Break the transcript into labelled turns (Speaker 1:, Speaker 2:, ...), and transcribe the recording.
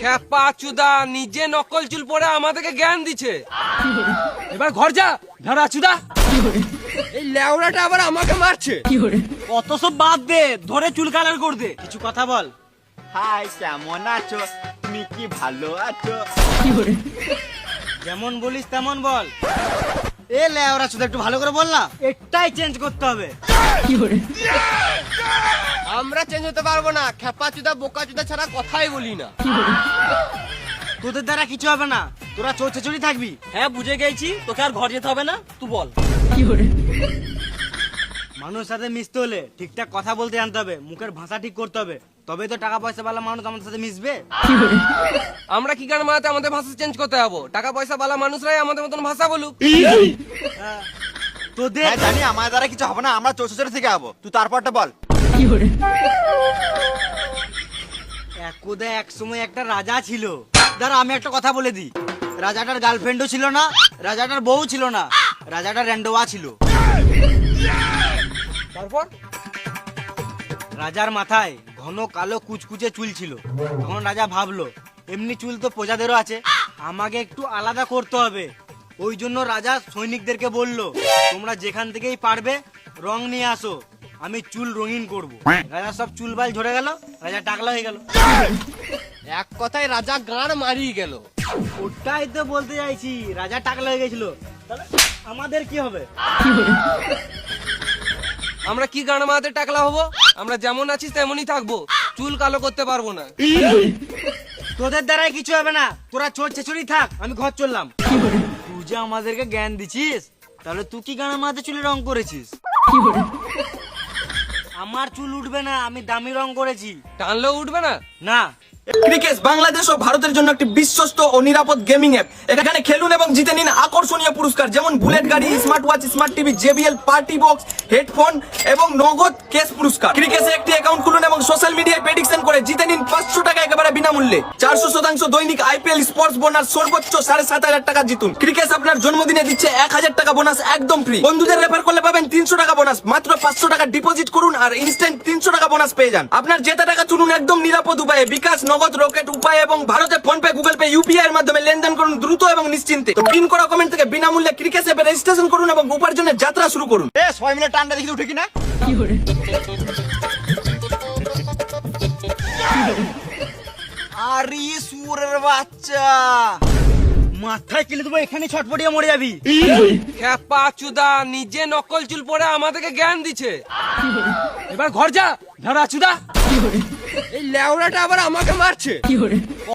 Speaker 1: খ্যাপা চুদা নিজে নকল চুল পরে আমাদেরকে জ্ঞান দিচ্ছে। এবার ঘর যা ধারা চুদা। এই লেওড়াটা আবার আমাকে মারছে।
Speaker 2: অত সব বাদ দে, ধরে চুল কালার কর দে। কিছু কথা বল।
Speaker 3: হাই, কেমন আছো? তুমি কি ভালো আছো?
Speaker 2: যেমন বলিস তেমন বল। এ লেওরা চুদা, একটু ভালো করে বল না। এটাই চেঞ্জ করতে হবে।
Speaker 1: আমরা চেঞ্জ হতে পারবো না, খ্যাপা চুদা বোকা চুদা ছাড়া কথাই বলি না।
Speaker 2: তোদের দ্বারা কিছু হবে না, তোরা চোর চেচুরি থাকবি। হ্যাঁ বুঝে গেছি, তোকে আর ঘর যেতে হবে না, তুই বল। মানুষের সাথে মিশতে হলে ঠিকঠাক কথা বলতে জানতে হবে, মুখের ভাষা ঠিক করতে হবে, তবেই তো টাকা পয়সা বালা মানুষ আমাদের সাথে মিশবে।
Speaker 1: আমরা কি গান মারাতে আমাদের ভাষা চেঞ্জ করতে যাবো? টাকা পয়সা বালা মানুষরাই আমাদের মতন ভাষা বলুক।
Speaker 2: তোদের
Speaker 3: হ্যাঁ জানি, আমার দ্বারা কিছু হবে না, আমরা চৌষট্টি থেকে যাবো। তুই তারপরটা বল।
Speaker 2: একদা এক সময় একটা রাজা ছিল। দাঁড়া আমি একটা কথা বলে দিই। রাজাটার গার্লফ্রেন্ডও ছিল না, রাজাটার বউ ছিল না, রাজাটার র্যান্ডোয়া ছিল।
Speaker 1: তারপর
Speaker 2: রাজার মাথায় ঘন কালো কুচকুচে চুল ছিল। তখন রাজা ভাবলো, এমনি চুল তো প্রজাদেরও আছে, আমাকে একটু আলাদা করতে হবে। ওই জন্য রাজা সৈনিকদেরকে বলল, তোমরা যেখান থেকেই পারবে রং নিয়ে আসো, আমি চুল রঙিন করব। রাজা সব চুল বাল ঝরে গেল, রাজা টাকলা হয়ে গেল।
Speaker 1: এক কথায় রাজা গাঁড় মারিয়ে গেল।
Speaker 2: ওটাই তো বলতে চাইছি, রাজা টাকলা হয়ে গেছিল। তাহলে আমাদের কি হবে?
Speaker 1: আমরা কি গান মারাতে টাকলা হবো? আমরা যেমন আছি তেমনই থাকবো, চুল কালো করতে পারবো না।
Speaker 2: তোদের দ্বারাই কিছু হবে না, তোরা চোর চেচুরি থাক, আমি ঘর চললাম। তুই যে আমাদেরকে জ্ঞান দিছিস, তাহলে তুই কি গানের মাথায় চুলে রং করেছিস? আমার চুল উঠবে না, আমি দামি রং করেছি।
Speaker 1: টানলেও উঠবে না।
Speaker 2: না,
Speaker 4: ক্রিকেট বাংলাদেশ ও ভারতের জন্য একটি বিশ্বস্ত ও নিরাপদ গেমিং অ্যাপ। এখানে খেলুন এবং জিতে নিন আকর্ষণীয় পুরস্কার, যেমন বুলেট গাড়ি, smart watch, smart TV, JBL party box, headphone এবং নগদ ক্যাশ পুরস্কার। ক্রিকেটে একটি অ্যাকাউন্ট খুলুন এবং সোশ্যাল মিডিয়ায় প্রেডিকশন করে জিতে নিন 500 টাকা একেবারে বিনামূল্যে। 400% দৈনিক আইপিএল স্পোর্টস বোনাস, সর্বোচ্চ 7,500 টাকা জিতুন। ক্রিকেট আপনার জন্মদিনে দিচ্ছে 1000 টাকা বোনাস একদম ফ্রি। বন্ধুদের রেফার করলে পাবেন 300 টাকা বোনাস। মাত্র 500 টাকা ডিপোজিট করুন আর ইনস্ট্যান্ট 300 টাকা বোনাস পেয়ে যান। আপনার জেতা টাকা তুলুন একদম নিরাপদ উপায়ে, বিকাশ, নগদ, রকেট উপায় এবং ভারতে ফোনপে, গুগল পে, ইউপিআই এর মাধ্যমে লেনদেন করুন দ্রুত এবং নিশ্চিন্তে। তো পিন করা কমেন্ট থেকে বিনামূল্যে ক্রিকেট অ্যাপে রেজিস্ট্রেশন করুন এবং উপার্জনের যাত্রা শুরু করুন।
Speaker 3: এ সবাই মিলে টানটা দেখি উঠে কিনা। আরে সুরের বাচ্চা,
Speaker 2: মাথায় কিলে দেবো, এখানে ছটপটিয়ে মরে যাবি।
Speaker 1: খ্যাপা চুদা নিজে নকল চুল পরে আমাদেরকে জ্ঞান দিচ্ছে। এবার ঘর যা ধারা চুদা। এই লেওড়াটা আবার আমাকে মারছে।